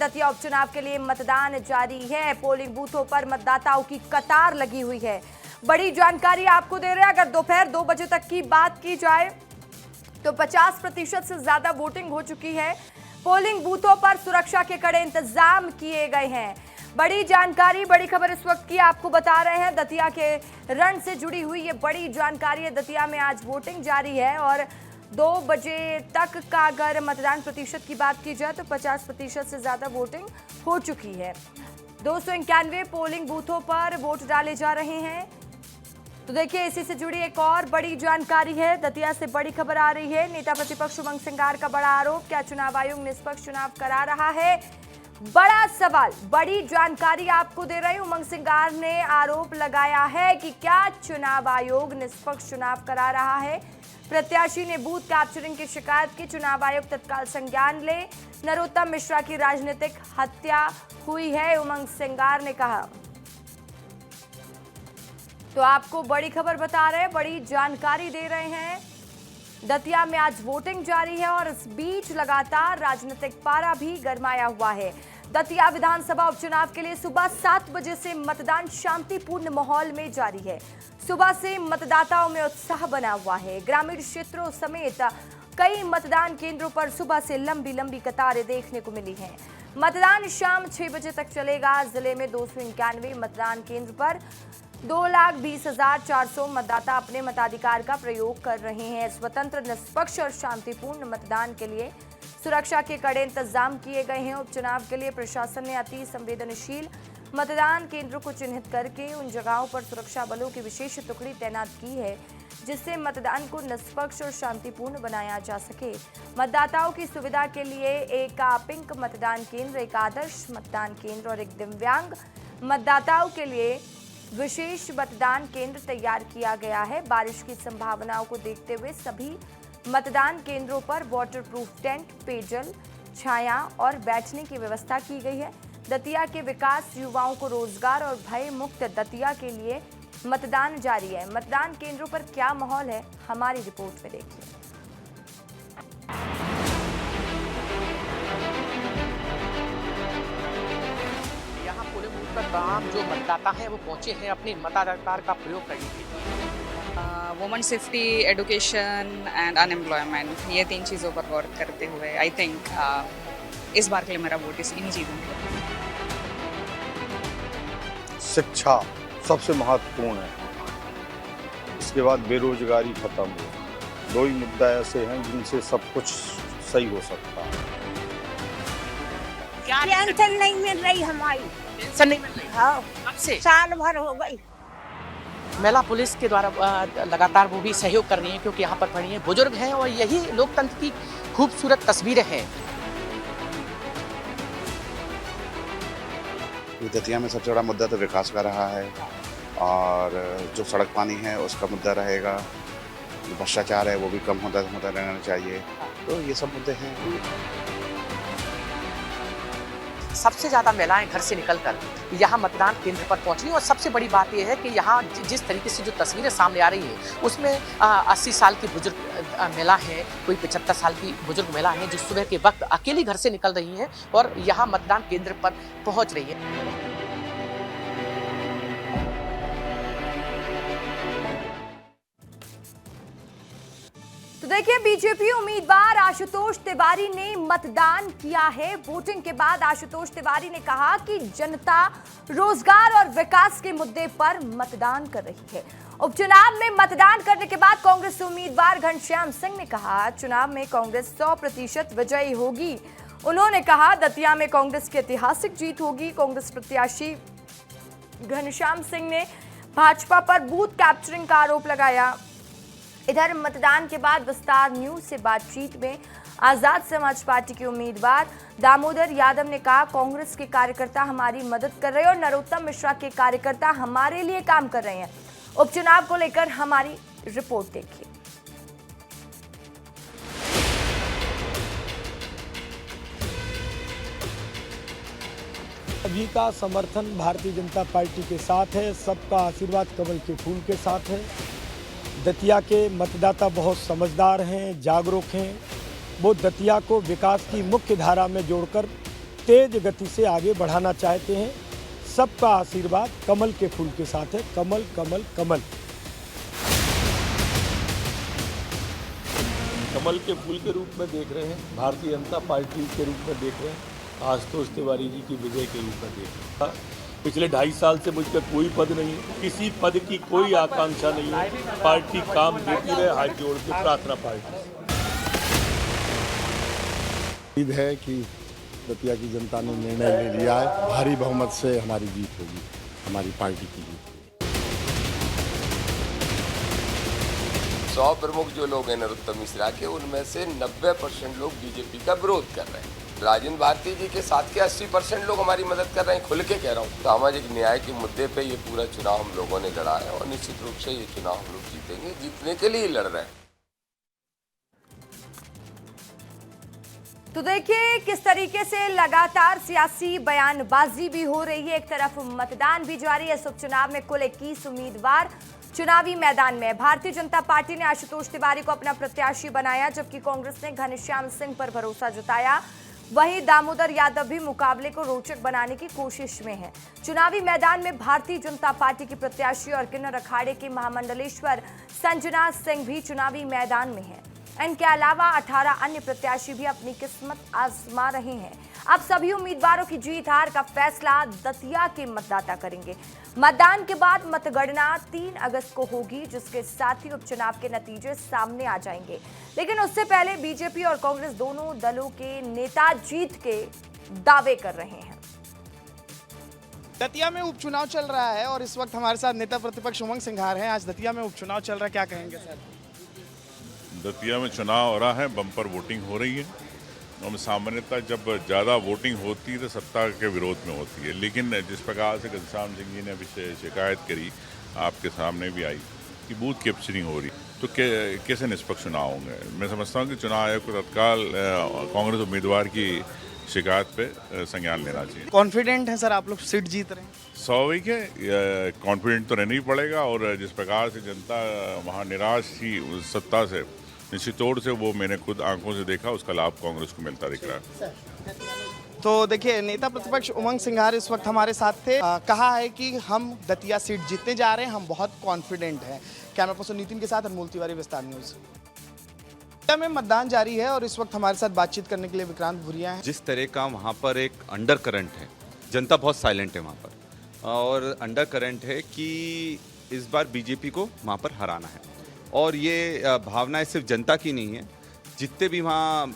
दतिया उपचुनाव के लिए मतदान जारी है। पोलिंग बूथों पर मतदाताओं की कतार लगी हुई है। बड़ी जानकारी आपको दे रहे हैं। अगर दोपहर 2 बजे तक की बात की जाए तो 50% से ज्यादा वोटिंग हो चुकी है। पोलिंग बूथों पर सुरक्षा के कड़े इंतजाम किए गए हैं। बड़ी जानकारी, बड़ी खबर इस वक्त की आपको बता रहे हैं। दतिया के रण से जुड़ी हुई ये बड़ी जानकारी है। दतिया में आज वोटिंग जारी है और 2 बजे तक का अगर मतदान प्रतिशत की बात की जाए तो 50% से ज्यादा वोटिंग हो चुकी है। 291 पोलिंग बूथों पर वोट डाले जा रहे हैं। तो देखिए, इसी से जुड़ी एक और बड़ी जानकारी है। दतिया से बड़ी खबर आ रही है। नेता प्रतिपक्ष उमंग सिंगार का बड़ा आरोप, क्या चुनाव आयोग निष्पक्ष चुनाव करा रहा है? बड़ा सवाल, बड़ी जानकारी आपको दे रहे हैं। उमंग सिंगार ने आरोप लगाया है कि क्या चुनाव आयोग निष्पक्ष चुनाव करा रहा है। प्रत्याशी ने बूथ कैप्चरिंग की शिकायत की, चुनाव आयोग तत्काल संज्ञान ले। नरोत्तम मिश्रा की राजनीतिक हत्या हुई है, उमंग सिंगार ने कहा। तो आपको बड़ी खबर बता रहे हैं, बड़ी जानकारी दे रहे हैं। दतिया में आज वोटिंग जारी है और इस बीच लगातार राजनीतिक पारा भी गरमाया हुआ है। दतिया विधानसभा उपचुनाव के लिए सुबह 7 बजे से मतदान शांतिपूर्ण माहौल में जारी है। सुबह से मतदाताओं में उत्साह बना हुआ है। ग्रामीण क्षेत्रों समेत कई मतदान केंद्रों पर सुबह से लंबी लंबी कतारें देखने को मिली हैं। मतदान शाम 6 बजे तक चलेगा। जिले में 291 मतदान केंद्र पर 2,20,400 मतदाता अपने मताधिकार का प्रयोग कर रहे हैं। स्वतंत्र, निष्पक्ष और शांतिपूर्ण मतदान के लिए सुरक्षा के कड़े इंतजाम किए गए हैं। उपचुनाव के लिए प्रशासन ने अति संवेदनशील मतदान केंद्रों को चिन्हित करके उन जगहों पर सुरक्षा बलों की विशेष टुकड़ी तैनात की है, जिससे मतदान को निष्पक्ष और शांतिपूर्ण बनाया जा सके। मतदाताओं की सुविधा के लिए एक पिंक मतदान केंद्र, एक आदर्श मतदान केंद्र और एक दिव्यांग मतदाताओं के लिए विशेष मतदान केंद्र तैयार किया गया है। बारिश की संभावनाओं को देखते हुए सभी मतदान केंद्रों पर वाटरप्रूफ टेंट, पेयजल, छाया और बैठने की व्यवस्था की गई है। दतिया के विकास, युवाओं को रोजगार और भय मुक्त दतिया के लिए मतदान जारी है। मतदान केंद्रों पर क्या माहौल है, हमारी रिपोर्ट में देखिए। तमाम जो मतदाता हैं वो पहुंचे हैं अपने मताधिकार का प्रयोग करने के लिए। Women safety, education and unemployment, ये 3 चीज़ों पर गौर करते हुए आई थिंक इस बार के लिए मेरा वोट इन्हीं चीज़ों में। शिक्षा सबसे महत्वपूर्ण है, इसके बाद बेरोजगारी खत्म हो। 2 ही मुद्दा ऐसे हैं जिनसे सब कुछ सही हो सकता है। क्या पेंशन नहीं मिल रही हमारी? पेंशन नहीं मिल रही? हाँ, कब से? साल भर हो गई। महिला पुलिस के द्वारा लगातार वो भी सहयोग कर रही है, क्योंकि यहाँ पर खड़ी हैं, बुजुर्ग हैं और यही लोकतंत्र की खूबसूरत तस्वीरें हैं। दतिया में सबसे बड़ा मुद्दा तो विकास का रहा है और जो सड़क पानी है उसका मुद्दा रहेगा। जो भ्रष्टाचार है वो भी कम होता रहना चाहिए। तो ये सब मुद्दे हैं। सबसे ज़्यादा महिलाएं घर से निकलकर यहाँ मतदान केंद्र पर पहुँच रही हैं और सबसे बड़ी बात यह है कि यहाँ जिस तरीके से जो तस्वीरें सामने आ रही है उसमें 80 साल की बुजुर्ग महिला है, कोई 75 साल की बुजुर्ग महिला है जो सुबह के वक्त अकेली घर से निकल रही हैं और यहाँ मतदान केंद्र पर पहुँच रही है। तो देखिए, बीजेपी उम्मीदवार आशुतोष तिवारी ने मतदान किया है। वोटिंग के बाद आशुतोष तिवारी ने कहा कि जनता रोजगार और विकास के मुद्दे पर मतदान कर रही है। उपचुनाव में मतदान करने के बाद कांग्रेस उम्मीदवार घनश्याम सिंह ने कहा, चुनाव में कांग्रेस 100% विजयी होगी। उन्होंने कहा, दतिया में कांग्रेस की ऐतिहासिक जीत होगी। कांग्रेस प्रत्याशी घनश्याम सिंह ने भाजपा पर बूथ कैप्चरिंग का आरोप लगाया। इधर मतदान के बाद विस्तार न्यूज से बातचीत में आजाद समाज पार्टी के उम्मीदवार दामोदर यादव ने कहा, कांग्रेस के कार्यकर्ता हमारी मदद कर रहे हैं और नरोत्तम मिश्रा के कार्यकर्ता हमारे लिए काम कर रहे हैं। उपचुनाव को लेकर हमारी रिपोर्ट देखिए। सभी का समर्थन भारतीय जनता पार्टी के साथ है। सबका आशीर्वाद कमल के फूल के साथ है। दतिया के मतदाता बहुत समझदार हैं, जागरूक हैं। वो दतिया को विकास की मुख्य धारा में जोड़कर तेज गति से आगे बढ़ाना चाहते हैं। सबका आशीर्वाद कमल के फूल के साथ है। कमल कमल कमल। कमल के फूल के रूप में देख रहे हैं, भारतीय जनता पार्टी के रूप में देख रहे हैं, आशुतोष तिवारी जी की विजय के रूप में देख रहे हैं। पिछले 2.5 साल से मुझ पर कोई पद नहीं है, किसी पद की कोई आकांक्षा नहीं है। पार्टी काम देती रहे, हाथ जोड़ के प्रार्थना पार्टी। उम्मीद है कि दतिया की जनता ने निर्णय ले लिया है, भारी बहुमत से हमारी जीत होगी, हमारी पार्टी की जीत होगी। 100 प्रमुख जो लोग हैं नरोत्तम मिश्रा के, उनमें से 90% लोग बीजेपी का विरोध कर रहे हैं। राजेंद्र भारती जी के साथ के 80% लोग हमारी मदद कर रहे हैं, खुल के कह रहा हूँ। सामाजिक न्याय के मुद्दे पे ये पूरा चुनाव हम लोगों ने लड़ा है और निश्चित रूप से ये चुनाव हम लोग जीतेंगे, जीतने के लिए लड़ रहे हैं। तो देखिए किस तरीके से लगातार सियासी बयानबाजी भी हो रही है। एक तरफ मतदान भी जारी है। इस उपचुनाव में कुल 21 उम्मीदवार चुनावी मैदान में। भारतीय जनता पार्टी ने आशुतोष तिवारी को अपना प्रत्याशी बनाया, जबकि कांग्रेस ने घनश्याम सिंह पर भरोसा जताया। वहीं दामोदर यादव भी मुकाबले को रोचक बनाने की कोशिश में है। चुनावी मैदान में भारतीय जनता पार्टी की प्रत्याशी और किन्नर अखाड़े की महामंडलेश्वर संजना सिंह भी चुनावी मैदान में है। इनके अलावा 18 अन्य प्रत्याशी भी अपनी किस्मत आजमा रहे हैं। अब सभी उम्मीदवारों की जीत हार का फैसला दतिया के मतदाता करेंगे। मतदान के बाद मतगणना 3 अगस्त को होगी, जिसके साथ ही उपचुनाव के नतीजे सामने आ जाएंगे। लेकिन उससे पहले बीजेपी और कांग्रेस दोनों दलों के नेता जीत के दावे कर रहे हैं। दतिया में उपचुनाव चल रहा है और इस वक्त हमारे साथ नेता प्रतिपक्ष उमंग सिंघार हैं। आज दतिया में उपचुनाव चल रहा है, क्या कहेंगे सर? दतिया में चुनाव हो रहा है, बम्पर वोटिंग हो रही है। और सामान्यतः जब ज़्यादा वोटिंग होती है तो सत्ता के विरोध में होती है, लेकिन जिस प्रकार से घनश्याम सिंह जी ने अभी शिकायत करी, आपके सामने भी आई कि बूथ कैप्चरिंग हो रही, तो कैसे निष्पक्ष चुनाव होंगे? मैं समझता हूँ कि चुनाव आयोग को तत्काल कांग्रेस उम्मीदवार की शिकायत पे संज्ञान लेना चाहिए। कॉन्फिडेंट हैं सर आप लोग सीट जीत रहे हैं? स्वाभाविक है, कॉन्फिडेंट तो रहना ही पड़ेगा। और जिस प्रकार से जनता वहाँ निराश थी उस सत्ता से, निश्चित तौर से वो मैंने खुद आंखों से देखा, उसका लाभ कांग्रेस को मिलता दिख रहा है। तो देखिए नेता प्रतिपक्ष उमंग सिंघार इस वक्त हमारे साथ थे। कहा है कि हम दतिया सीट जीतने जा रहे हैं, हम बहुत कॉन्फिडेंट हैं। कैमरा पर्सन नितिन के साथ अनमोल तिवारी, विस्तार न्यूज। दतिया में मतदान जारी है और इस वक्त हमारे साथ बातचीत करने के लिए विक्रांत भुरिया हैं। जिस तरह का वहाँ पर एक अंडर करंट है, जनता बहुत साइलेंट है वहाँ पर, और अंडर करंट है कि इस बार बीजेपी को वहाँ पर हराना है। और ये भावनाएं सिर्फ जनता की नहीं है, जितने भी वहाँ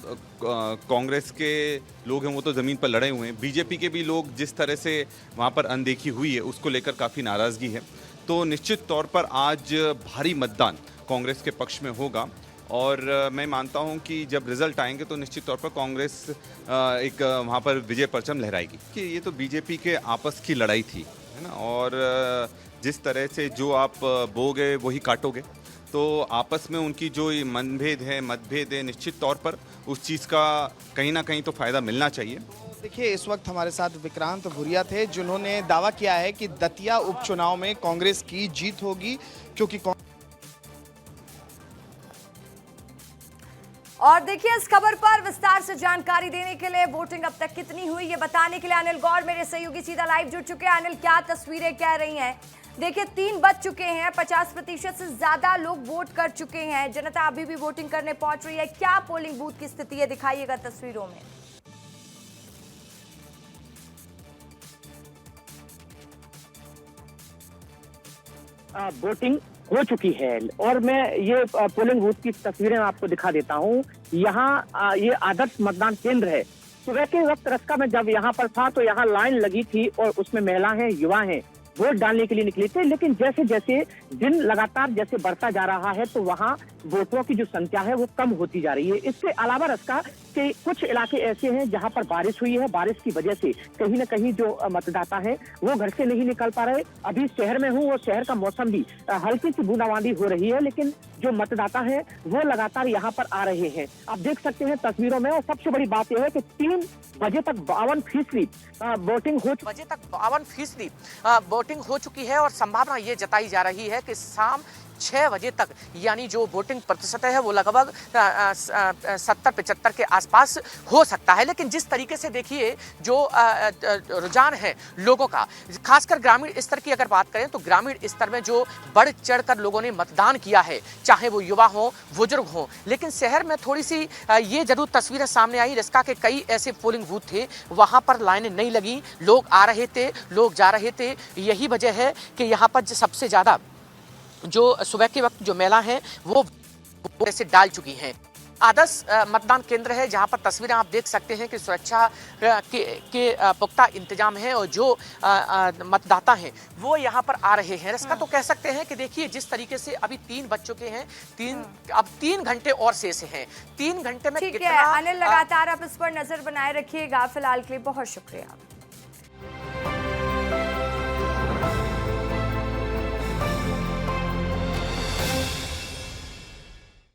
कांग्रेस के लोग हैं वो तो ज़मीन पर लड़े हुए हैं। बीजेपी के भी लोग जिस तरह से वहाँ पर अनदेखी हुई है उसको लेकर काफ़ी नाराज़गी है। तो निश्चित तौर पर आज भारी मतदान कांग्रेस के पक्ष में होगा और मैं मानता हूँ कि जब रिज़ल्ट आएंगे तो निश्चित तौर पर कांग्रेस एक वहाँ पर विजय परचम लहराएगी। कि ये तो बीजेपी के आपस की लड़ाई थी, है ना, और जिस तरह से जो आप बोगे वही काटोगे, तो आपस में उनकी जो मतभेद है निश्चित तौर पर उस चीज़ का कहीं ना कहीं तो फ़ायदा मिलना चाहिए। देखिए इस वक्त हमारे साथ विक्रांत भुरिया थे, जिन्होंने दावा किया है कि दतिया उपचुनाव में कांग्रेस की जीत होगी, क्योंकि और देखिए इस खबर पर विस्तार से जानकारी देने के लिए वोटिंग अब तक कितनी हुई ये बताने के लिए अनिल गौर मेरे सहयोगी सीधा लाइव जुड़ चुके हैं। अनिल, क्या तस्वीरें कह रही हैं? देखिए 3 बज चुके हैं, 50% से ज्यादा लोग वोट कर चुके हैं, जनता अभी भी वोटिंग करने पहुंच रही है। क्या पोलिंग बूथ की स्थिति है, दिखाइएगा तस्वीरों में। वोटिंग हो चुकी है और मैं ये पोलिंग बूथ की तस्वीरें आपको दिखा देता हूँ। यहाँ ये आदर्श मतदान केंद्र है। सुबह के वक्त रस्का में जब यहाँ पर था तो यहाँ लाइन लगी थी और उसमें महिला हैं, युवा हैं, वोट डालने के लिए निकले थे। लेकिन जैसे जैसे दिन लगातार जैसे बढ़ता जा रहा है तो वहाँ वोटरों की जो संख्या है वो कम होती जा रही है। इसके अलावा रस्का के कुछ इलाके ऐसे हैं जहाँ पर बारिश हुई है, बारिश की वजह से कहीं न कहीं जो मतदाता है वो घर से नहीं निकल पा रहे। अभी शहर में हूँ और शहर का मौसम भी हल्की सी बूंदाबांदी हो रही है, लेकिन जो मतदाता है वो लगातार यहाँ पर आ रहे हैं। आप देख सकते हैं तस्वीरों में। और सबसे बड़ी बात यह है कि 3 बजे तक 52% वोटिंग हो वोटिंग हो चुकी है और संभावना ये जताई जा रही है कि शाम 6 बजे तक, यानी जो वोटिंग प्रतिशत है वो लगभग 70-75 के आसपास हो सकता है। लेकिन जिस तरीके से देखिए जो रुझान है लोगों का, खासकर ग्रामीण स्तर की अगर बात करें तो ग्रामीण स्तर में जो बढ़ चढ़कर लोगों ने मतदान किया है, चाहे वो युवा हो, बुजुर्ग हो। लेकिन शहर में थोड़ी सी ये जरूर तस्वीरें सामने आई, रिस्का के कई ऐसे पोलिंग बूथ थे वहां पर लाइनें नहीं लगी, लोग आ रहे थे, लोग जा रहे थे। यही वजह है कि यहाँ पर सबसे ज्यादा जो सुबह के वक्त जो महिला हैं वो ऐसे डाल चुकी हैं। आदर्श मतदान केंद्र है जहां पर तस्वीरें आप देख सकते हैं कि सुरक्षा के पुख्ता इंतजाम है और जो मतदाता हैं वो यहां पर आ रहे हैं। इसका तो कह सकते हैं कि देखिए जिस तरीके से अभी 3 बज चुके हैं, अब 3 घंटे और शेष हैं। 3 घंटे में ठीक कितना है अनिल, लगातार आप इस पर नजर बनाए रखिएगा। फिलहाल के लिए बहुत शुक्रिया।